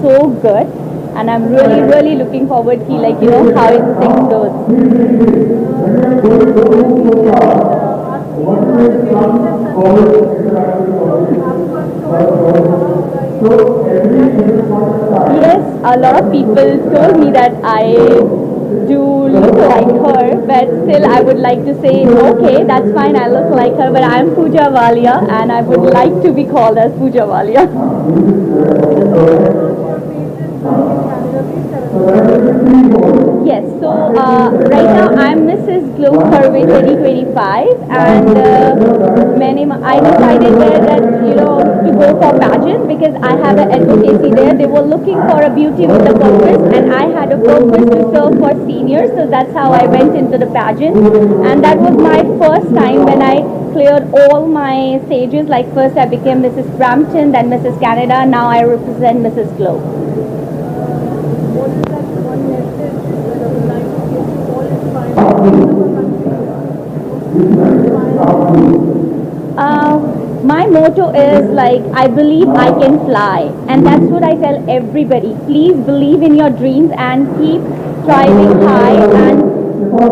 so good, and I'm really looking forward to how everything goes. Yes, a lot of people told me that I do look like her, but still I would like to say, okay, that's fine, I look like her, but I'm Pooja Walia and I would like to be called as Pooja Walia. Yes, so right now I'm Mrs. Globe Survey 2025, and I decided there that to go for pageant because I have an advocacy there. They were looking for a beauty with a purpose, and I had a purpose to serve for seniors, so that's how I went into the pageant, and that was my first time when I cleared all my stages. Like first I became Mrs. Brampton, then Mrs. Canada, now I represent Mrs. Globe. My motto is like, I believe I can fly, and that's what I tell everybody. Please believe in your dreams and keep striving high, and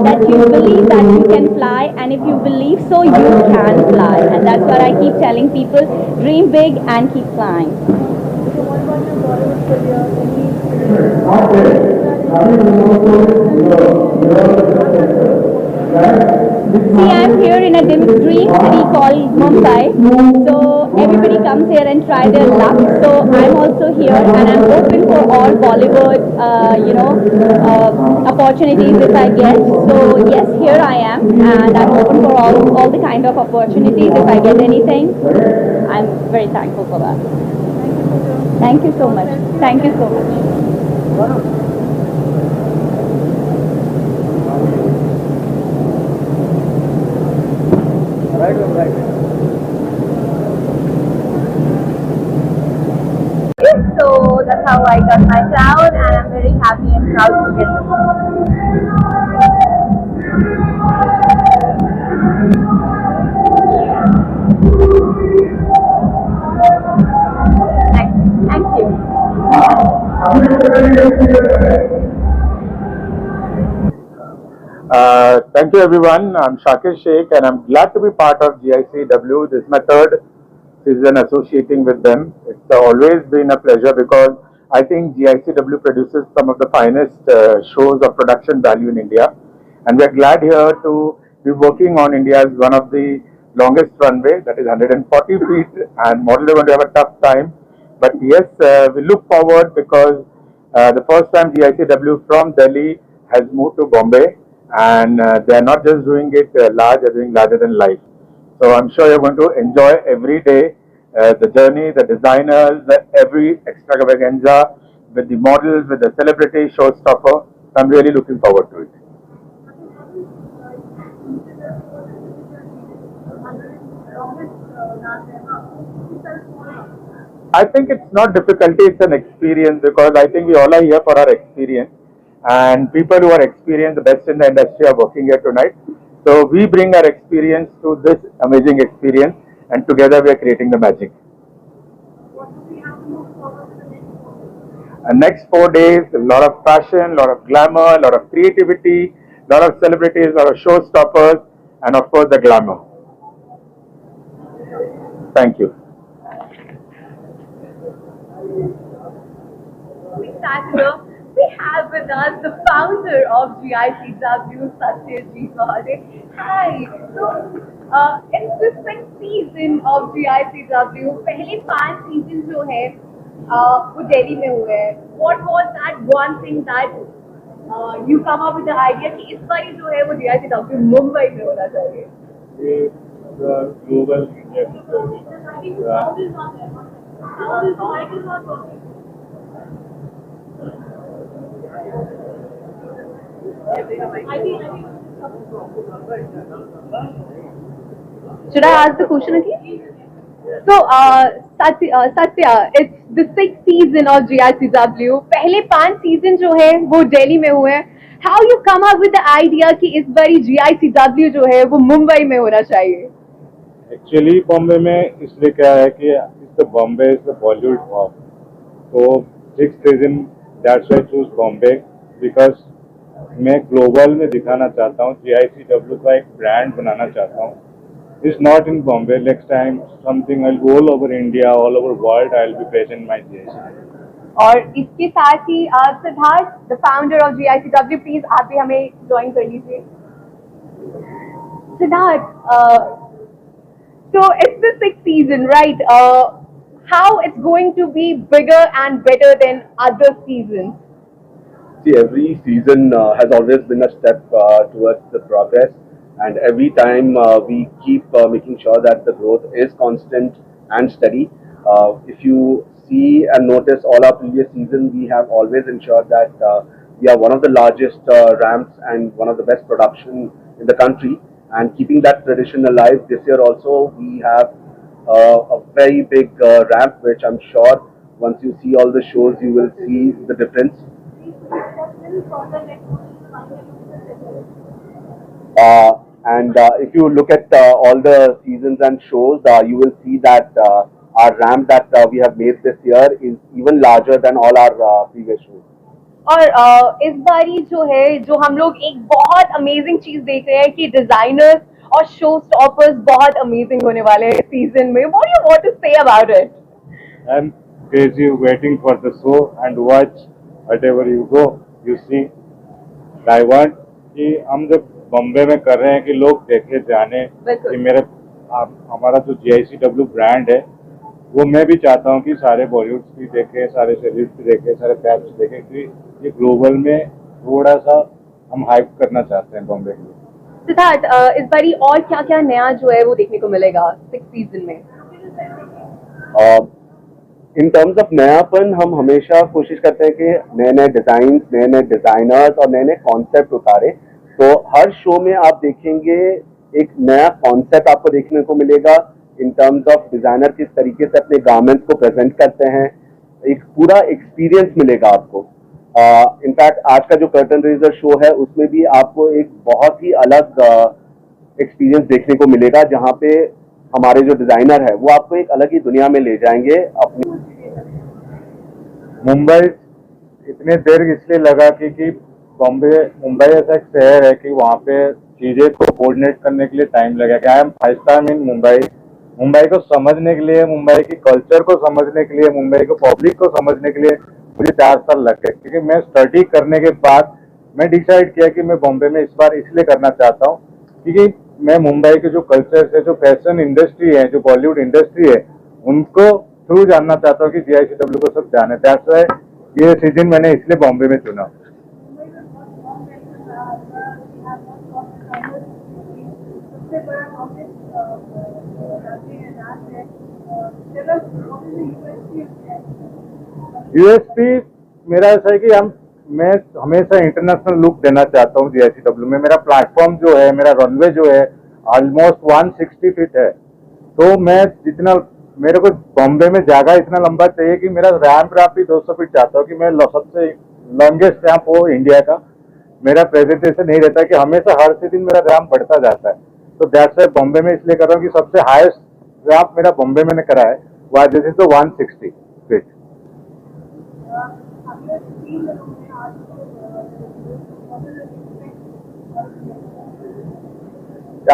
that you believe that you can fly, and if you believe so, you can fly, and that's what I keep telling people. Dream big and keep flying. See, I'm here in a dream city called Mumbai, so everybody comes here and try their luck. So I'm also here, and I'm open for all Bollywood, opportunities if I get. So yes, here I am, and I'm open for all the kind of opportunities if I get anything. I'm very thankful for that. Thank you so much. Thank you so much. So that's how I got my crown, and I'm very happy and proud to get it. Thank you. Thank you everyone. I'm Shakir Sheikh and I'm glad to be part of GICW. This is my third season associating with them. It's always been a pleasure because I think GICW produces some of the finest shows of production value in India. And we're glad here to be working on India's one of the longest runway, that is 140 feet, and models are going to have a tough time. But yes, we look forward because the first time GICW from Delhi has moved to Bombay, and they are not just doing it large, they're doing larger than life. So I'm sure you're going to enjoy every day the journey, the designers, every extravaganza with the models, with the celebrity showstopper. I'm really looking forward to it. I think it's not difficulty, it's an experience because I think we all are here for our experience. And people who are experienced, the best in the industry, are working here tonight. So we bring our experience to this amazing experience, and together we are creating the magic. And next 4 days, a lot of passion, a lot of glamour, a lot of creativity, a lot of celebrities, a lot of showstoppers, and of course the glamour. Thank you. We have with us the founder of GICW, Satyajit Mahade. Hi. So, in this sixth season of GICW, पहले 5 seasons जो है वो दिल्ली में हुए हैं. What was that one thing that you come up with the idea कि इस बार जो है वो GICW मुंबई में होना चाहिए? Global Should I ask the question again? So, Satya, it's the 6th season of GICW. पहले 5 season जो है वो दिल्ली में हुए हैं. How you come up with the idea कि इस बारी GICW जो है वो मुंबई में होना चाहिए? एक्चुअली बॉम्बे में इसलिए क्या है कि Bombay is the Bollywood hub, तो six season, that's why choose Bombay, because मैं ग्लोबल में दिखाना चाहता हूँ, GICW का एक ब्रांड बनाना चाहता हूँ. It's not in Bombay. Next time, something I'll go all over India, all over world. I'll be present my GIC. और इसके साथ ही Siddharth, the founder of GICW, please आप भी हमें ज्वाइन कर लीजिए. Siddharth, so it's the sixth season, right? How it's going to be bigger and better than other seasons? See, every season has always been a step towards the progress, and every time we keep making sure that the growth is constant and steady. If you see and notice all our previous seasons, we have always ensured that we are one of the largest ramps and one of the best production in the country. And keeping that tradition alive, this year also we have a very big ramp, which I'm sure once you see all the shows, you will see the difference. And if you look at all the seasons and shows, you will see that our ramp that we have made this year is even larger than all our previous shows. और इस बारी जो है, जो हम लोग एक बहुत अमेजिंग चीज देख रहे हैं कि डिजाइनर्स और शो स्टॉपर्स बहुत अमेजिंग होने वाले हैं सीजन में. What do you want to say about it? I'm crazy waiting for the show and watch whatever you go, you see. I want कि हम जब बॉम्बे में कर रहे हैं कि लोग देखे जाने कि हमारा जो GICW ब्रांड है, वो मैं भी चाहता हूँ कि सारे बॉलीवुड भी देखें, सारे सेलिब्रिटीज भी देखें, सारे फैंस देखें कि ये ग्लोबल में थोड़ा सा हम हाइप करना चाहते हैं बॉम्बे के लिए. सिद्धार्थ, इस बारी और क्या क्या नया जो है वो देखने को मिलेगा सिक्स सीजन में? इन टर्म्स ऑफ नयापन, हम हमेशा कोशिश करते हैं कि नए नए डिजाइन, नए नए डिजाइनर्स और नए नए कॉन्सेप्ट उतारे. तो हर शो में आप देखेंगे एक नया कॉन्सेप्ट आपको देखने को मिलेगा इन टर्म्स ऑफ डिजाइनर किस तरीके से अपने गारमेंट्स को प्रेजेंट करते हैं. एक पूरा एक्सपीरियंस मिलेगा आपको. इनफैक्ट आज का जो कर्टन रेजर शो है उसमें भी आपको एक बहुत ही अलग एक्सपीरियंस देखने को मिलेगा, जहाँ पे हमारे जो डिजाइनर है वो आपको एक अलग ही दुनिया में ले जाएंगे. अपने मुंबई इतने देर इसलिए लगा कि मुंबई ऐसा एक शहर है कि वहाँ पे चीजें को कोऑर्डिनेट करने के लिए टाइम लगेगा. I am 5 time in Mumbai को समझने के लिए, मुंबई की कल्चर को समझने के लिए, मुंबई को पब्लिक को समझने के लिए मुझे 4 साल लग गए. क्योंकि मैं स्टडी करने के बाद मैं डिसाइड किया कि मैं बॉम्बे में इस बार इसलिए करना चाहता हूँ क्योंकि मैं मुंबई के जो कल्चर है, जो फैशन इंडस्ट्री है, जो बॉलीवुड इंडस्ट्री है, उनको थ्रू जानना चाहता हूँ कि GICW को सब जाने. दैट्स व्हाई ये सीजन मैंने इसलिए बॉम्बे में चुना. USP मेरा ऐसा है कि मैं हमेशा इंटरनेशनल लुक देना चाहता हूँ GICW में. मेरा प्लेटफॉर्म जो है, मेरा रनवे जो है ऑलमोस्ट 160 फीट है. तो मैं जितना मेरे को बॉम्बे में जगह इतना लंबा चाहिए कि मेरा रैम्प भी 200 फीट चाहता हूँ कि मैं सबसे लॉन्गेस्ट रैम्प हो इंडिया का. मेरा प्रेजेंटेशन नहीं रहता कि हमेशा हर सीजन मेरा रैम्प बढ़ता जाता है. तो दैट्स व्हाई बॉम्बे में इसलिए कर रहा हूँ कि सबसे हाईएस्ट रैम्प मेरा बॉम्बे मैंने करा है. Why this is the 160 feet.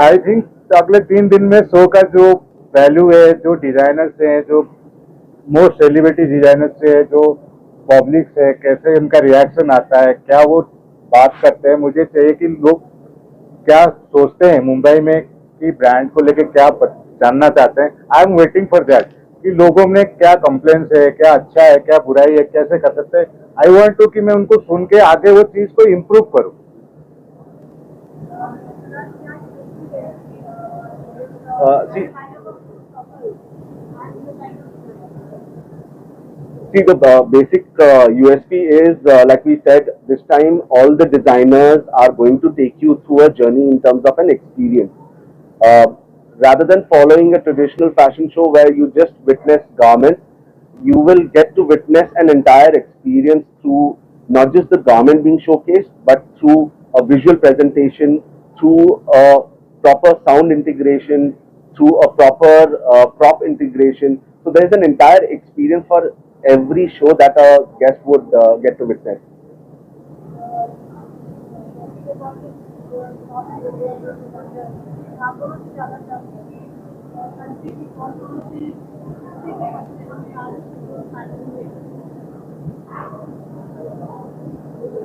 I think अगले 3 दिन में शो का जो वैल्यू है, जो डिजाइनर्स हैं, जो मोस्ट सेलिब्रिटी डिजाइनर्स है, जो पब्लिक है, कैसे उनका रिएक्शन आता है, क्या वो बात करते हैं. मुझे चाहिए कि लोग क्या सोचते हैं मुंबई में कि ब्रांड को लेके क्या जानना चाहते हैं. I am waiting for that कि लोगों में क्या कंप्लेंट्स है, क्या अच्छा है, क्या बुराई है, कैसे कर सकते हैं. आई वांट टू कि मैं उनको सुन के आगे वो चीज को इम्प्रूव करूं. See, the basic USP is, like we said, this time all the designers are going to take you through a journey in terms of an experience. Rather than following a traditional fashion show where you just witness garments, you will get to witness an entire experience through not just the garment being showcased, but through a visual presentation, through a proper sound integration, through a proper prop integration. So there is an entire experience for every show that a guest would get to witness.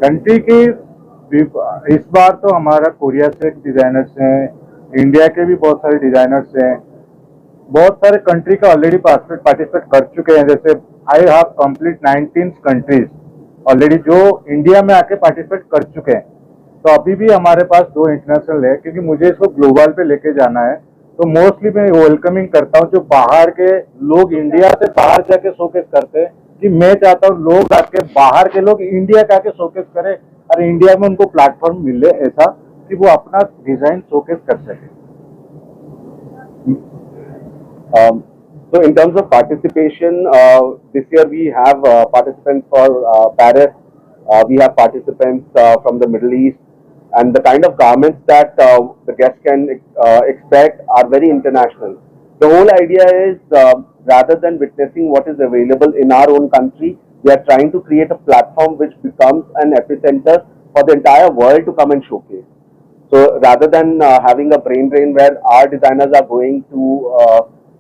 Country की इस बार तो हमारा Korea से designers हैं, India के भी बहुत सारे डिजाइनर्स हैं, बहुत सारे कंट्री का ऑलरेडी पार्टिसिपेट कर चुके हैं। जैसे I have complete 19 countries already जो इंडिया में आके पार्टिसिपेट कर चुके हैं। तो अभी भी हमारे पास 2 इंटरनेशनल है, क्योंकि मुझे इसको ग्लोबल पे लेके जाना है। तो मोस्टली मैं वेलकमिंग करता हूँ जो बाहर के लोग इंडिया से बाहर जाके शोकेस करते हैं, कि मैं चाहता हूँ लोग आके बाहर के लोग इंडिया के आके शोकेस करें और इंडिया में उनको प्लेटफॉर्म मिले ऐसा कि वो अपना डिजाइन शोकेस कर सके। So in terms of participation, this year we have participants for Paris, we have participants from the Middle East, and the kind of garments that the guests can expect are very international. The whole idea is rather than witnessing what is available in our own country, we are trying to create a platform which becomes an epicenter for the entire world to come and showcase. So rather than having a brain drain where our designers are going to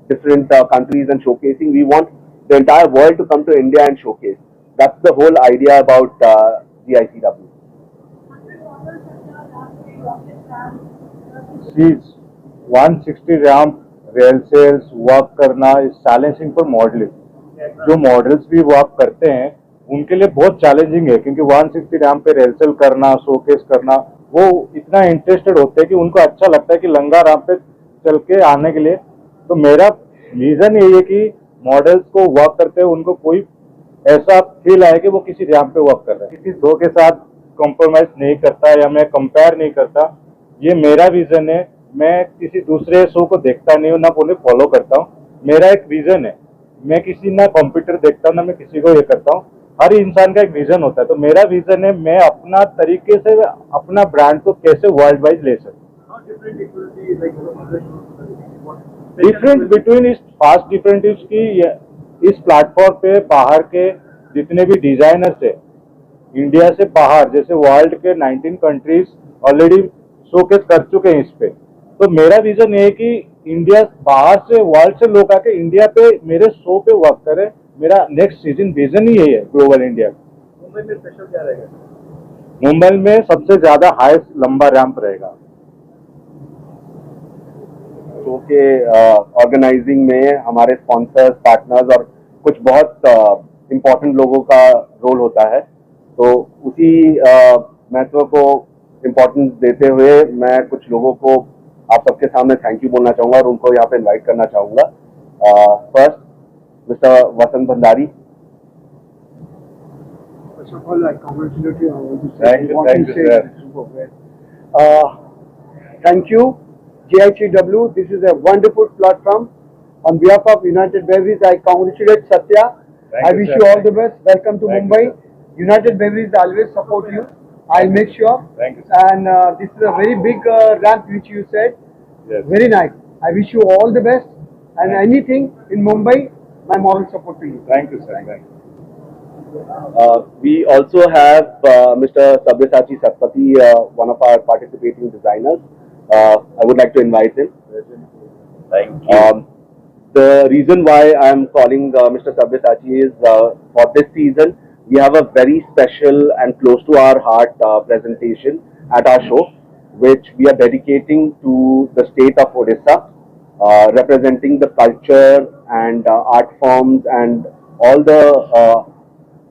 different countries and showcasing, we want the entire world to come to India and showcase. That's the whole idea about GICW. She's 160 ramp, rail sales, work करना, साइलेंसिंग पर modelling. जो models भी work करते हैं उनके लिए बहुत चैलेंजिंग है, क्योंकि 160 रैम पे रेल सेल करना, शोकेस करना, वो इतना इंटरेस्टेड होते हैं कि उनको अच्छा लगता है कि लंगा राम पे चल के आने के लिए। तो मेरा विजन यही है कि मॉडल्स को वर्क करते हैं उनको कोई ऐसा फील आए कि वो किसी रैम पे वर्क कर रहे हैं, किसी शो के साथ कॉम्प्रोमाइज नहीं करता या मैं कंपेयर नहीं करता। ये मेरा विजन है। मैं किसी दूसरे शो को देखता नहीं हूँ, ना उन्हें फॉलो करता हूँ। मेरा एक विजन है। मैं किसी ना कंप्यूटर देखता हूँ, ना मैं किसी को ये करता हूँ। हर इंसान का एक विजन होता है। तो मेरा विजन है मैं अपना तरीके से अपना ब्रांड को कैसे वर्ल्ड वाइड ले सकूँ। डिफरेंस बिटवीन इस फास्ट डिफरेंट की इस प्लेटफॉर्म पे बाहर के जितने भी डिजाइनर्स है इंडिया से बाहर, जैसे वर्ल्ड के 19 कंट्रीज ऑलरेडी शोकेस कर चुके हैं इस पे। तो मेरा विजन ये है कि इंडिया बाहर से वर्ल्ड से लोग आके इंडिया पे मेरे शो पे वर्क करें। मेरा नेक्स्ट सीजन विजन ही यही है ग्लोबल इंडिया। मुंबई में स्पेशल क्या रहेगा? मुंबई में सबसे ज्यादा हाईएस्ट लंबा रैंप रहेगा। शो के ऑर्गेनाइजिंग में हमारे स्पॉन्सर्स, पार्टनर्स और कुछ बहुत इम्पोर्टेंट लोगों का रोल होता है। तो उसी महत्व को इम्पोर्टेंस देते हुए मैं कुछ लोगों को आप सबके सामने थैंक यू बोलना चाहूँगा और उनको यहाँ पे इनवाइट करना चाहूँगा। First mister Vasant Bhandari. First of all, I congratulate you on this. Thank you, Thank you, GICW. This is a wonderful platform. On behalf of United Breweries, I congratulate Satya. I wish you all the best. Welcome to Mumbai. United Breweries always support you. I'll make sure. Thank you. And this is a very big ramp which you said. Yes. Very nice. I wish you all the best. And anything in Mumbai, my moral support to you. Thank you, sir. Thank you. We also have Mr. Sabyasachi Satpathy, one of our participating designers. I would like to invite him. Thank you. The reason why I am calling Mr. Sabyasachi is for this season, we have a very special and close to our heart presentation at our show, which we are dedicating to the state of Odisha, representing the culture and art forms and all the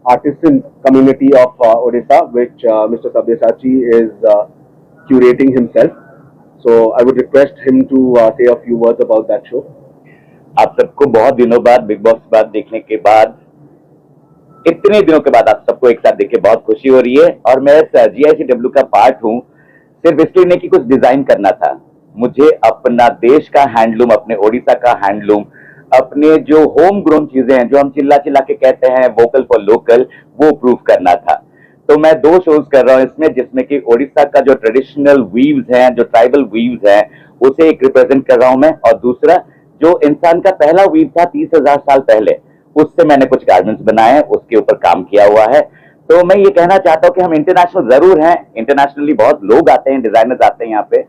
artisan community of Odisha, which Mr. Sabyasachi is curating himself. So I would request him to say a few words about that show. आप सबको बहुत दिनों बाद big boss बात देखने के बाद, इतने दिनों के बाद आप सबको एक साथ देख के बहुत खुशी हो रही है। और मैं GICW का पार्ट हूँ सिर्फ इसलिए नहीं कि कुछ डिजाइन करना था, मुझे अपना देश का हैंडलूम, अपने ओडिशा का हैंडलूम, अपने जो होम ग्रोन चीजें हैं जो हम चिल्ला चिल्ला के कहते हैं वोकल फॉर लोकल, वो प्रूव करना था। तो मैं 2 शोज कर रहा हूँ इसमें, जिसमें कि ओडिशा का जो ट्रेडिशनल वीव्स हैं, जो ट्राइबल वीव्स हैं, उसे एक रिप्रेजेंट कर रहा हूं मैं। और दूसरा जो इंसान का पहला वीव था 30,000 साल पहले, उससे मैंने कुछ गारमेंट्स बनाए हैं, उसके ऊपर काम किया हुआ है। तो मैं ये कहना चाहता हूँ कि हम इंटरनेशनल जरूर हैं, इंटरनेशनली बहुत लोग आते हैं, डिजाइनर्स आते हैं यहाँ पे,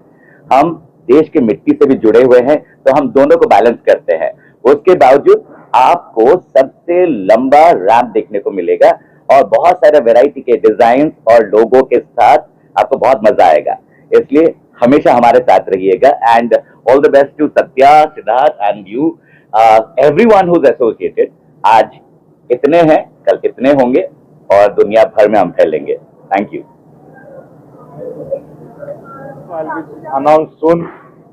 हम देश की मिट्टी से भी जुड़े हुए हैं, तो हम दोनों को बैलेंस करते हैं। उसके बावजूद आपको सबसे लंबा रैंप देखने को मिलेगा और बहुत सारे वैरायटी के डिजाइन और लोगों के साथ आपको बहुत मजा आएगा। इसलिए हमेशा हमारे साथ रहिएगा and all the best to Satya, Siddharth and you, everyone who is associated. आज इतने हैं, कल कितने होंगे और दुनिया भर में हम फैलेंगे। Thank you. अनाउंस सून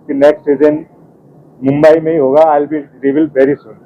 कि नेक्स्ट सीजन मुंबई में ही होगा। I will be reveal very soon.